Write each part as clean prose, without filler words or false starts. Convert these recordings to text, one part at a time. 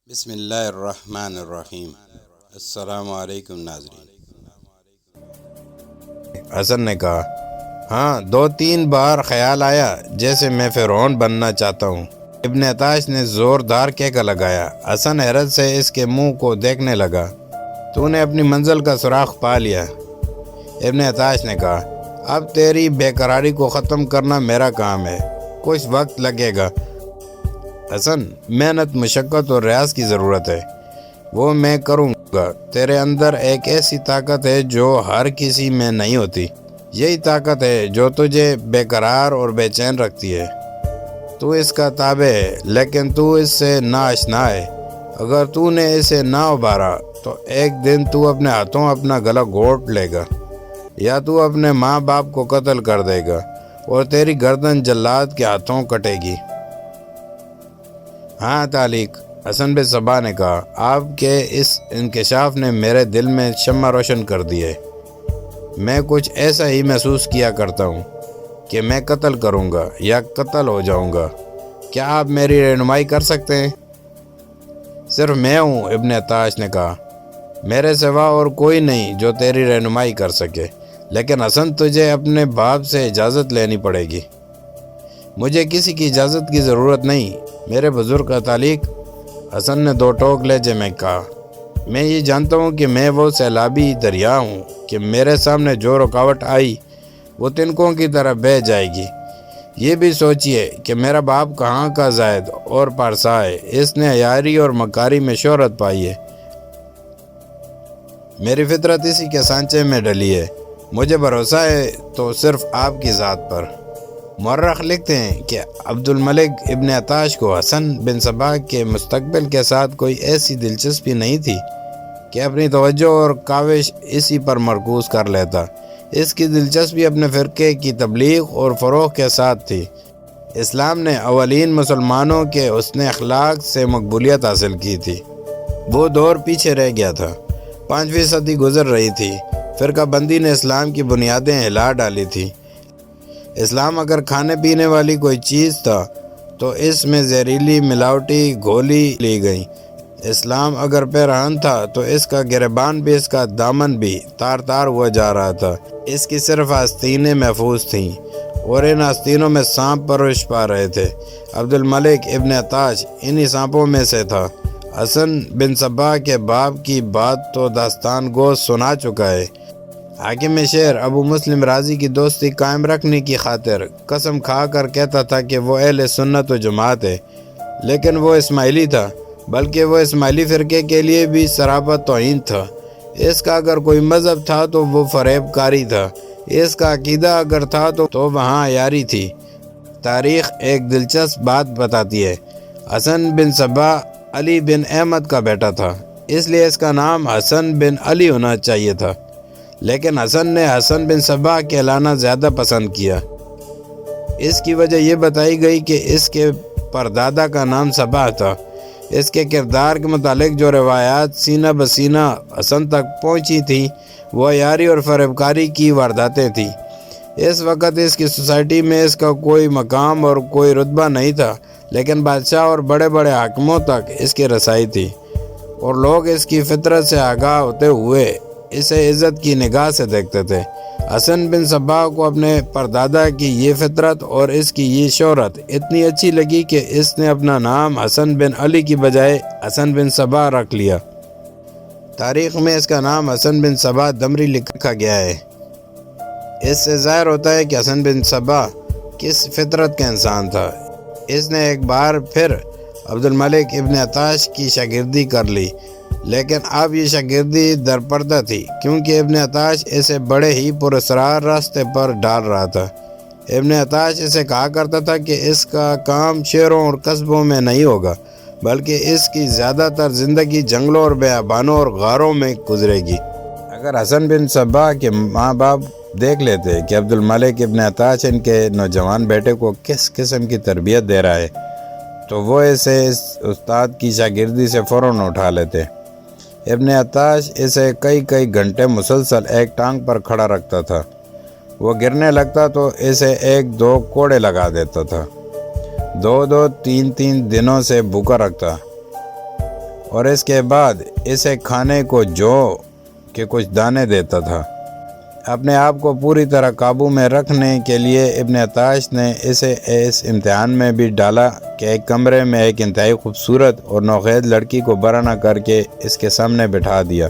بسم اللہ الرحمن الرحیم۔ السلام علیکم ناظرین۔ حسن نے کہا، ہاں 2-3 بار خیال آیا جیسے میں فرعون بننا چاہتا ہوں۔ ابن عطاش نے زوردار کہکا لگایا۔ حسن حیرت سے اس کے منہ کو دیکھنے لگا۔ تو نے اپنی منزل کا سراغ پا لیا۔ ابن عطاش نے کہا، اب تیری بے قراری کو ختم کرنا میرا کام ہے، کچھ وقت لگے گا۔ حسن، محنت، مشقت اور ریاض کی ضرورت ہے، وہ میں کروں گا۔ تیرے اندر ایک ایسی طاقت ہے جو ہر کسی میں نہیں ہوتی۔ یہی طاقت ہے جو تجھے بے قرار اور بے چین رکھتی ہے۔ تو اس کا تابع ہے، لیکن تو اس سے ناآشنا ہے۔ اگر تو نے اسے نہ ابھارا تو ایک دن تو اپنے ہاتھوں اپنا گلا گھونٹ لے گا، یا تو اپنے ماں باپ کو قتل کر دے گا اور تیری گردن جلاد کے ہاتھوں کٹے گی۔ ہاں تعلیق، حسن بن صبا نے کہا، آپ کے اس انکشاف نے میرے دل میں شمع روشن کر دی ہے۔ میں کچھ ایسا ہی محسوس کیا کرتا ہوں کہ میں قتل کروں گا یا قتل ہو جاؤں گا۔ کیا آپ میری رہنمائی کر سکتے ہیں؟ صرف میں ہوں، ابن عطاش نے کہا، میرے سوا اور کوئی نہیں جو تیری رہنمائی کر سکے۔ لیکن حسن، تجھے اپنے باپ سے اجازت لینی پڑے گی۔ مجھے کسی کی اجازت کی ضرورت نہیں، میرے بزرگ کا تعلیق، حسن نے 2 ٹوک لہجے میں کہا۔ میں یہ جانتا ہوں کہ میں وہ سیلابی دریا ہوں کہ میرے سامنے جو رکاوٹ آئی وہ تنکوں کی طرح بہہ جائے گی۔ یہ بھی سوچئے کہ میرا باپ کہاں کا زاہد اور پارسا ہے، اس نے عیاری اور مکاری میں شہرت پائی ہے۔ میری فطرت اسی کے سانچے میں ڈلی ہے۔ مجھے بھروسہ ہے تو صرف آپ کی ذات پر۔ مورخ لکھتے ہیں کہ عبد الملک ابن عطاش کو حسن بن صبا کے مستقبل کے ساتھ کوئی ایسی دلچسپی نہیں تھی کہ اپنی توجہ اور کاوش اسی پر مرکوز کر لیتا۔ اس کی دلچسپی اپنے فرقے کی تبلیغ اور فروغ کے ساتھ تھی۔ اسلام نے اولین مسلمانوں کے حسن اخلاق سے مقبولیت حاصل کی تھی۔ وہ دور پیچھے رہ گیا تھا۔ 5ویں صدی گزر رہی تھی۔ فرقہ بندی نے اسلام کی بنیادیں ہلا ڈالی تھی۔ اسلام اگر کھانے پینے والی کوئی چیز تھا تو اس میں زہریلی ملاوٹی گھولی لی گئی۔ اسلام اگر پیرہن تھا تو اس کا گریبان بھی، اس کا دامن بھی تار تار ہوا جا رہا تھا۔ اس کی صرف آستینیں محفوظ تھیں اور ان آستینوں میں سانپ پرورش پا رہے تھے۔ عبد الملک ابن عطاش انہی سانپوں میں سے تھا۔ حسن بن صبا کے باپ کی بات تو داستان گو سنا چکا ہے۔ حاکم شہر ابو مسلم رازی کی دوستی قائم رکھنے کی خاطر قسم کھا کر کہتا تھا کہ وہ اہل سنت و جماعت ہے، لیکن وہ اسماعیلی تھا، بلکہ وہ اسماعیلی فرقے کے لیے بھی سراپا توہین تھا۔ اس کا اگر کوئی مذہب تھا تو وہ فریب کاری تھا، اس کا عقیدہ اگر تھا تو وہاں عیاری تھی۔ تاریخ ایک دلچسپ بات بتاتی ہے۔ حسن بن صبا علی بن احمد کا بیٹا تھا، اس لیے اس کا نام حسن بن علی ہونا چاہیے تھا، لیکن حسن نے حسن بن صبا کہلانا زیادہ پسند کیا۔ اس کی وجہ یہ بتائی گئی کہ اس کے پردادا کا نام صبا تھا۔ اس کے کردار کے متعلق جو روایات سینہ بسینہ حسن تک پہنچی تھیں وہ عیاری اور فریبکاری کی وارداتیں تھیں۔ اس وقت اس کی سوسائٹی میں اس کا کوئی مقام اور کوئی رتبہ نہیں تھا، لیکن بادشاہ اور بڑے بڑے حاکموں تک اس کی رسائی تھی، اور لوگ اس کی فطرت سے آگاہ ہوتے ہوئے اسے عزت کی نگاہ سے دیکھتے تھے۔ حسن بن صبا کو اپنے پردادا کی یہ فطرت اور اس کی یہ شہرت اتنی اچھی لگی کہ اس نے اپنا نام حسن بن علی کی بجائے حسن بن صبا رکھ لیا۔ تاریخ میں اس کا نام حسن بن صبا دمری لکھا گیا ہے۔ اس سے ظاہر ہوتا ہے کہ حسن بن صبا کس فطرت کا انسان تھا۔ اس نے ایک بار پھر عبد الملک ابن عطاش کی شاگردی کر لی، لیکن اب یہ شاگردی درپردہ تھی کیونکہ ابن عطاش اسے بڑے ہی پراسرار راستے پر ڈال رہا تھا۔ ابن عطاش اسے کہا کرتا تھا کہ اس کا کام شہروں اور قصبوں میں نہیں ہوگا، بلکہ اس کی زیادہ تر زندگی جنگلوں اور بیابانوں اور غاروں میں گزرے گی۔ اگر حسن بن صبا کے ماں باپ دیکھ لیتے کہ عبد الملک ابن عطاش ان کے نوجوان بیٹے کو کس قسم کی تربیت دے رہا ہے تو وہ اسے اس استاد کی شاگردی سے فوراً اٹھا لیتے۔ ابن عطاش اسے کئی گھنٹے مسلسل ایک ٹانگ پر کھڑا رکھتا تھا۔ وہ گرنے لگتا تو اسے 1-2 کوڑے لگا دیتا تھا۔ 2-3 دنوں سے بھوکا رکھتا۔ اور اس کے بعد اسے کھانے کو جو کہ کچھ دانے دیتا تھا۔ اپنے آپ کو پوری طرح قابو میں رکھنے کے لیے ابن عطاش نے اسے اس امتحان میں بھی ڈالا کہ ایک کمرے میں ایک انتہائی خوبصورت اور نوخیز لڑکی کو برہنہ کر کے اس کے سامنے بٹھا دیا۔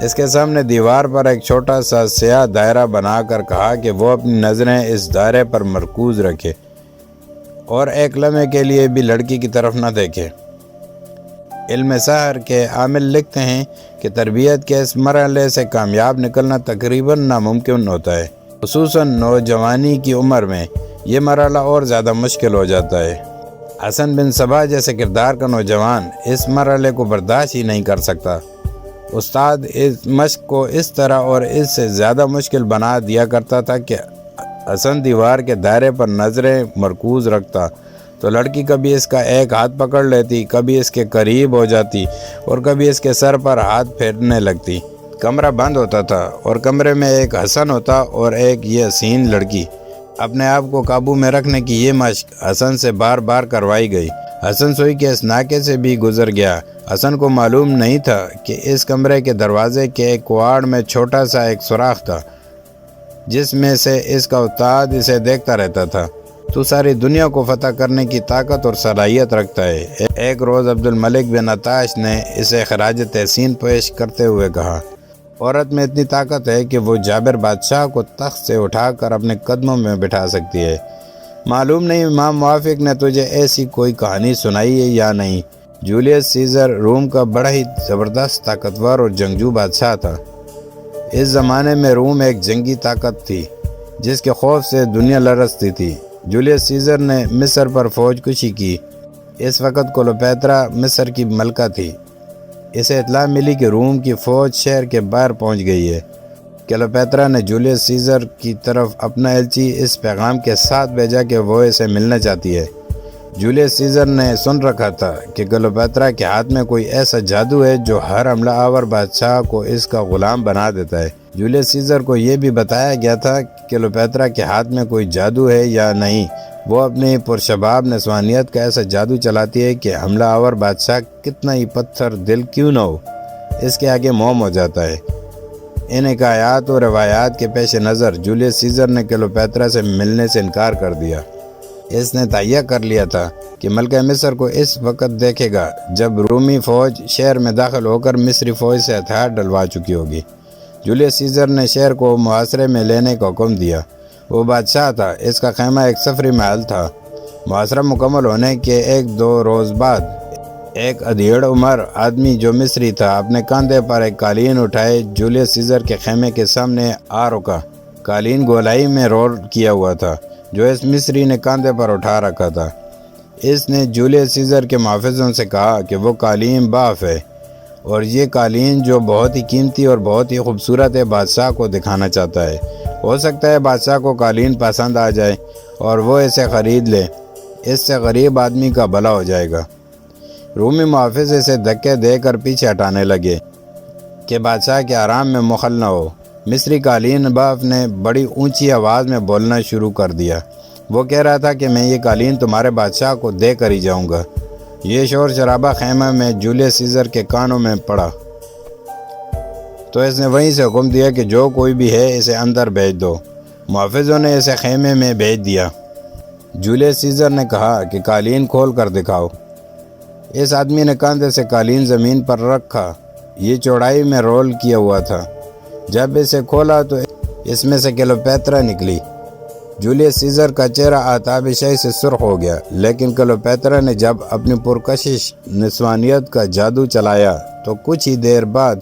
اس کے سامنے دیوار پر ایک چھوٹا سا سیاہ دائرہ بنا کر کہا کہ وہ اپنی نظریں اس دائرے پر مرکوز رکھے اور ایک لمحے کے لیے بھی لڑکی کی طرف نہ دیکھے۔ علم سحر کے عامل لکھتے ہیں کہ تربیت کے اس مرحلے سے کامیاب نکلنا تقریباً ناممکن ہوتا ہے، خصوصاً نوجوانی کی عمر میں یہ مرحلہ اور زیادہ مشکل ہو جاتا ہے۔ حسن بن صبا جیسے کردار کا نوجوان اس مرحلے کو برداشت ہی نہیں کر سکتا۔ استاد اس مشق کو اس طرح اور اس سے زیادہ مشکل بنا دیا کرتا تھا کہ حسن دیوار کے دائرے پر نظریں مرکوز رکھتا تو لڑکی کبھی اس کا ایک ہاتھ پکڑ لیتی، کبھی اس کے قریب ہو جاتی اور کبھی اس کے سر پر ہاتھ پھیرنے لگتی۔ کمرہ بند ہوتا تھا اور کمرے میں ایک حسن ہوتا اور ایک یہ حسین لڑکی۔ اپنے آپ کو قابو میں رکھنے کی یہ مشق حسن سے بار بار کروائی گئی۔ حسن سوئی کے اس ناکے سے بھی گزر گیا۔ حسن کو معلوم نہیں تھا کہ اس کمرے کے دروازے کے ایک کواڑ میں چھوٹا سا ایک سوراخ تھا جس میں سے اس کا استاد اسے دیکھتا رہتا تھا۔ تو ساری دنیا کو فتح کرنے کی طاقت اور صلاحیت رکھتا ہے۔ ایک روز عبد الملک بن عطاش نے اسے خراج تحسین پیش کرتے ہوئے کہا، عورت میں اتنی طاقت ہے کہ وہ جابر بادشاہ کو تخت سے اٹھا کر اپنے قدموں میں بٹھا سکتی ہے۔ معلوم نہیں امام موافق نے تجھے ایسی کوئی کہانی سنائی ہے یا نہیں۔ جولیس سیزر روم کا بڑا ہی زبردست طاقتور اور جنگجو بادشاہ تھا۔ اس زمانے میں روم ایک جنگی طاقت تھی جس کے خوف سے دنیا لرزتی تھی۔ جولیس سیزر نے مصر پر فوج کشی کی۔ اس وقت کلوپیترا مصر کی ملکہ تھی۔ اسے اطلاع ملی کہ روم کی فوج شہر کے باہر پہنچ گئی ہے۔ کلوپیترا نے جولیس سیزر کی طرف اپنا ایلچی اس پیغام کے ساتھ بھیجا کہ وہ اسے ملنا چاہتی ہے۔ جولیس سیزر نے سن رکھا تھا کہ کلوپیترا کے ہاتھ میں کوئی ایسا جادو ہے جو ہر حملہ آور بادشاہ کو اس کا غلام بنا دیتا ہے۔ جولیس سیزر کو یہ بھی بتایا گیا تھا کہ کلوپیترا کے ہاتھ میں کوئی جادو ہے یا نہیں۔ وہ اپنی پرشباب نسوانیت کا ایسا جادو چلاتی ہے کہ حملہ آور بادشاہ کتنا ہی پتھر دل کیوں نہ ہو، اس کے آگے موم ہو جاتا ہے۔ ان حکایات اور روایات کے پیش نظر جولیس سیزر نے کلوپیترا سے ملنے سے انکار کر دیا۔ اس نے تہیہ کر لیا تھا کہ ملکہ مصر کو اس وقت دیکھے گا جب رومی فوج شہر میں داخل ہو کر مصری فوج سے ہتھیار ڈلوا چکی ہوگی۔ جولیس سیزر نے شہر کو محاصرے میں لینے کا حکم دیا۔ وہ بادشاہ تھا، اس کا خیمہ ایک سفری محل تھا۔ محاصرہ مکمل ہونے کے 1-2 روز بعد ایک ادھیڑ عمر آدمی جو مصری تھا اپنے کاندھے پر ایک قالین اٹھائے جولیس سیزر کے خیمے کے سامنے آ رکا۔ قالین گولائی میں رول کیا ہوا تھا جو اس مصری نے کاندھے پر اٹھا رکھا تھا۔ اس نے جولیس سیزر کے محافظوں سے کہا کہ وہ قالین باف ہے اور یہ قالین جو بہت ہی قیمتی اور بہت ہی خوبصورت ہے بادشاہ کو دکھانا چاہتا ہے۔ ہو سکتا ہے بادشاہ کو قالین پسند آ جائے اور وہ اسے خرید لے، اس سے غریب آدمی کا بھلا ہو جائے گا۔ رومی محافظ اسے دھکے دے کر پیچھے ہٹانے لگے کہ بادشاہ کے آرام میں مخل نہ ہو۔ مصری قالین باف نے بڑی اونچی آواز میں بولنا شروع کر دیا۔ وہ کہہ رہا تھا کہ میں یہ قالین تمہارے بادشاہ کو دے کر ہی جاؤں گا۔ یہ شور شرابہ خیمہ میں جولیس سیزر کے کانوں میں پڑا تو اس نے وہیں سے حکم دیا کہ جو کوئی بھی ہے اسے اندر بھیج دو۔ محافظوں نے اسے خیمے میں بھیج دیا۔ جولیس سیزر نے کہا کہ قالین کھول کر دکھاؤ۔ اس آدمی نے کاندھے سے قالین زمین پر رکھا۔ یہ چوڑائی میں رول کیا ہوا تھا۔ جب اسے کھولا تو اس میں سے کلوپیترا نکلی۔ جولیس سیزر کا چہرہ آتاب شاہی سے سرخ ہو گیا، لیکن کلوپیترا نے جب اپنی پرکشش نسوانیت کا جادو چلایا تو کچھ ہی دیر بعد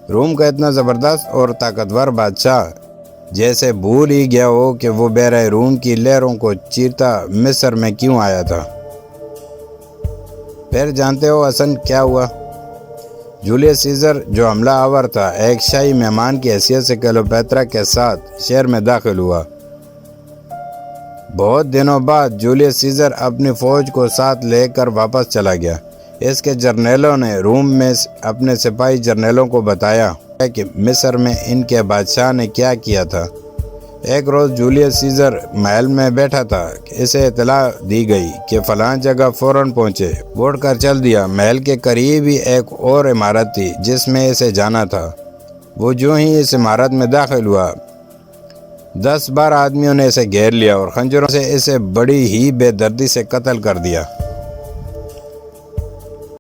روم کا اتنا زبردست اور طاقتور بادشاہ جیسے بھول ہی گیا ہو کہ وہ بحر روم کی لہروں کو چیرتا مصر میں کیوں آیا تھا۔ پھر جانتے ہو حسن کیا ہوا؟ جولیس سیزر جو حملہ آور تھا ایک شاہی مہمان کی حیثیت سے کلوپیترا کے ساتھ شہر میں داخل ہوا۔ بہت دنوں بعد جولیس سیزر اپنی فوج کو ساتھ لے کر واپس چلا گیا۔ اس کے جرنیلوں نے روم میں اپنے سپاہی جرنیلوں کو بتایا کہ مصر میں ان کے بادشاہ نے کیا کیا تھا۔ ایک روز جولیس سیزر محل میں بیٹھا تھا، اسے اطلاع دی گئی کہ فلاں جگہ فوراً پہنچے۔ وہ اٹھ کر چل دیا۔ محل کے قریب ہی ایک اور عمارت تھی جس میں اسے جانا تھا۔ وہ جو ہی اس عمارت میں داخل ہوا، 10-12 آدمیوں نے اسے گھیر لیا اور خنجروں سے اسے بڑی ہی بے دردی سے قتل کر دیا۔